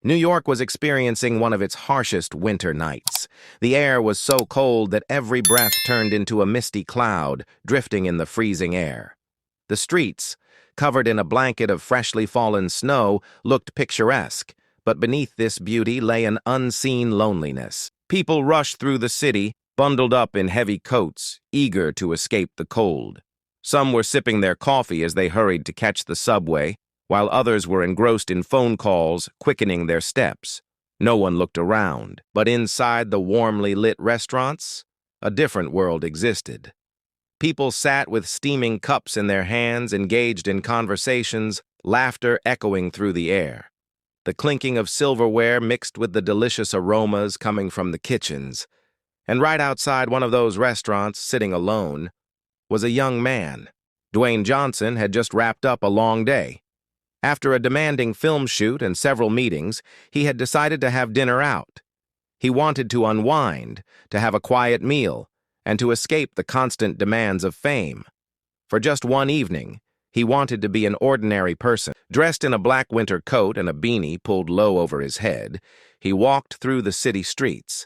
New York was experiencing one of its harshest winter nights. The air was so cold that every breath turned into a misty cloud, drifting in the freezing air. The streets, covered in a blanket of freshly fallen snow, looked picturesque, but beneath this beauty lay an unseen loneliness. People rushed through the city, bundled up in heavy coats, eager to escape the cold. Some were sipping their coffee as they hurried to catch the subway, while others were engrossed in phone calls, quickening their steps. No one looked around, but inside the warmly lit restaurants, a different world existed. People sat with steaming cups in their hands, engaged in conversations, laughter echoing through the air. The clinking of silverware mixed with the delicious aromas coming from the kitchens. And right outside one of those restaurants, sitting alone, was a young man. Dwayne Johnson had just wrapped up a long day. After a demanding film shoot and several meetings, he had decided to have dinner out. He wanted to unwind, to have a quiet meal, and to escape the constant demands of fame. For just one evening, he wanted to be an ordinary person. Dressed in a black winter coat and a beanie pulled low over his head, he walked through the city streets.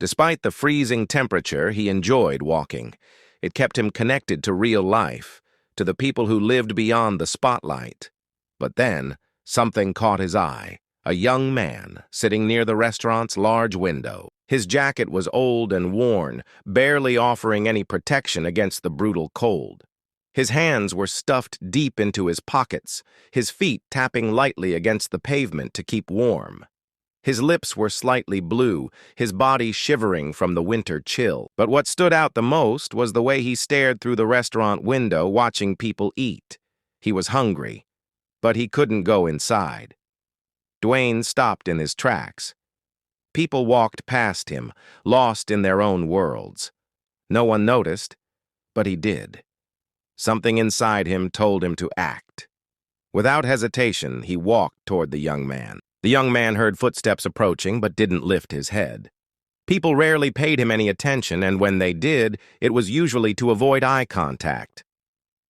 Despite the freezing temperature, he enjoyed walking. It kept him connected to real life, to the people who lived beyond the spotlight. But then, something caught his eye. A young man sitting near the restaurant's large window. His jacket was old and worn, barely offering any protection against the brutal cold. His hands were stuffed deep into his pockets, his feet tapping lightly against the pavement to keep warm. His lips were slightly blue, his body shivering from the winter chill. But what stood out the most was the way he stared through the restaurant window, watching people eat. He was hungry, but he couldn't go inside. Dwayne stopped in his tracks. People walked past him, lost in their own worlds. No one noticed, but he did. Something inside him told him to act. Without hesitation, he walked toward the young man. The young man heard footsteps approaching, but didn't lift his head. People rarely paid him any attention, and when they did, it was usually to avoid eye contact.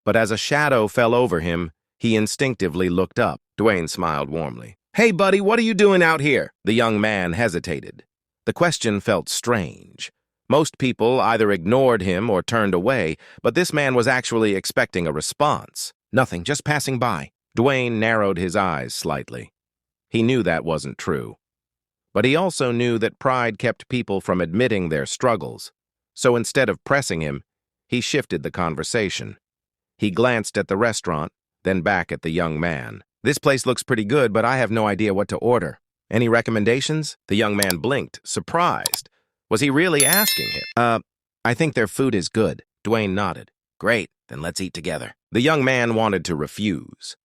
But as a shadow fell over him, he instinctively looked up. Dwayne smiled warmly. "Hey, buddy, what are you doing out here?" The young man hesitated. The question felt strange. Most people either ignored him or turned away, but this man was actually expecting a response. "Nothing, just passing by." Dwayne narrowed his eyes slightly. He knew that wasn't true. But he also knew that pride kept people from admitting their struggles. So instead of pressing him, he shifted the conversation. He glanced at the restaurant, then back at the young man. "This place looks pretty good, but I have no idea what to order. Any recommendations?" The young man blinked, surprised. Was he really asking him? I think their food is good." Dwayne nodded. "Great, then let's eat together." The young man wanted to refuse.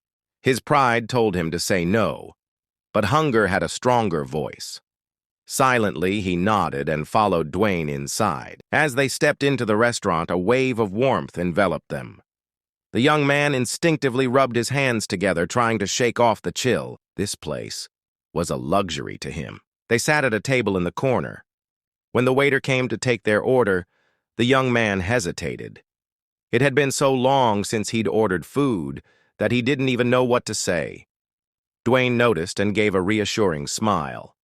His pride told him to say no, but hunger had a stronger voice. Silently, he nodded and followed Dwayne inside. As they stepped into the restaurant, a wave of warmth enveloped them. The young man instinctively rubbed his hands together, trying to shake off the chill. This place was a luxury to him. They sat at a table in the corner. When the waiter came to take their order, the young man hesitated. It had been so long since he'd ordered food that he didn't even know what to say. Dwayne noticed and gave a reassuring smile.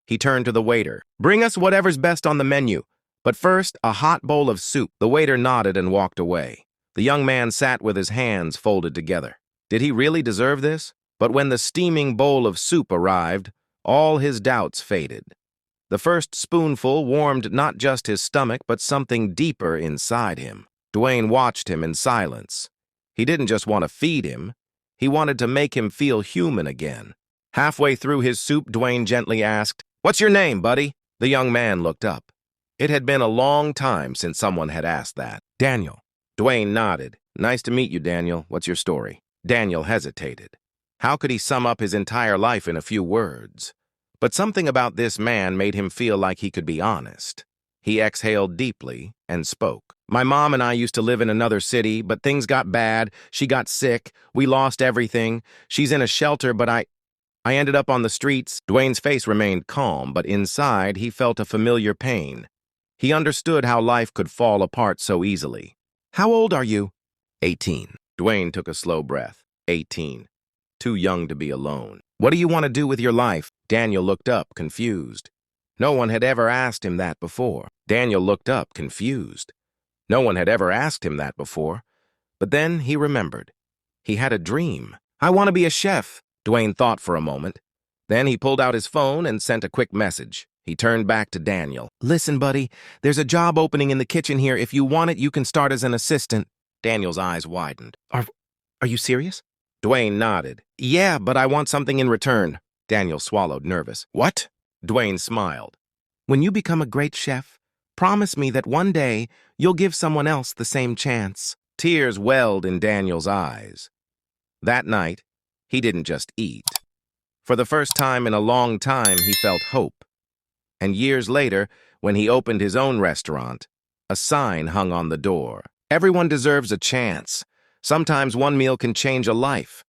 He turned to the waiter. "Bring us whatever's best on the menu, but first, a hot bowl of soup." The waiter nodded and walked away. The young man sat with his hands folded together. Did he really deserve this? But when the steaming bowl of soup arrived, all his doubts faded. The first spoonful warmed not just his stomach, but something deeper inside him. Dwayne watched him in silence. He didn't just want to feed him. He wanted to make him feel human again. Halfway through his soup, Dwayne gently asked, "What's your name, buddy?" The young man looked up. It had been a long time since someone had asked that. "Daniel." Dwayne nodded. "Nice to meet you, Daniel. What's your story?" Daniel hesitated. How could he sum up his entire life in a few words? But something about this man made him feel like he could be honest. He exhaled deeply and spoke. "My mom and I used to live in another city, but things got bad. She got sick. We lost everything. She's in a shelter, but I ended up on the streets." Dwayne's face remained calm, but inside he felt a familiar pain. He understood how life could fall apart so easily. "How old are you?" 18. Dwayne took a slow breath. 18. Too young to be alone. What do you want to do with your life? Daniel looked up, confused. No one had ever asked him that before. Daniel looked up, confused. No one had ever asked him that before. But then he remembered. He had a dream. I want to be a chef, Dwayne thought for a moment. Then he pulled out his phone and sent a quick message. He turned back to Daniel. Listen, buddy, there's a job opening in the kitchen here. If you want it, you can start as an assistant. Daniel's eyes widened. Are you serious? Dwayne nodded. Yeah, but I want something in return. Daniel swallowed, nervous. What? Dwayne smiled. When you become a great chef, promise me that one day you'll give someone else the same chance. Tears welled in Daniel's eyes. That night, he didn't just eat. For the first time in a long time, he felt hope. And years later, when he opened his own restaurant, a sign hung on the door. Everyone deserves a chance. Sometimes one meal can change a life.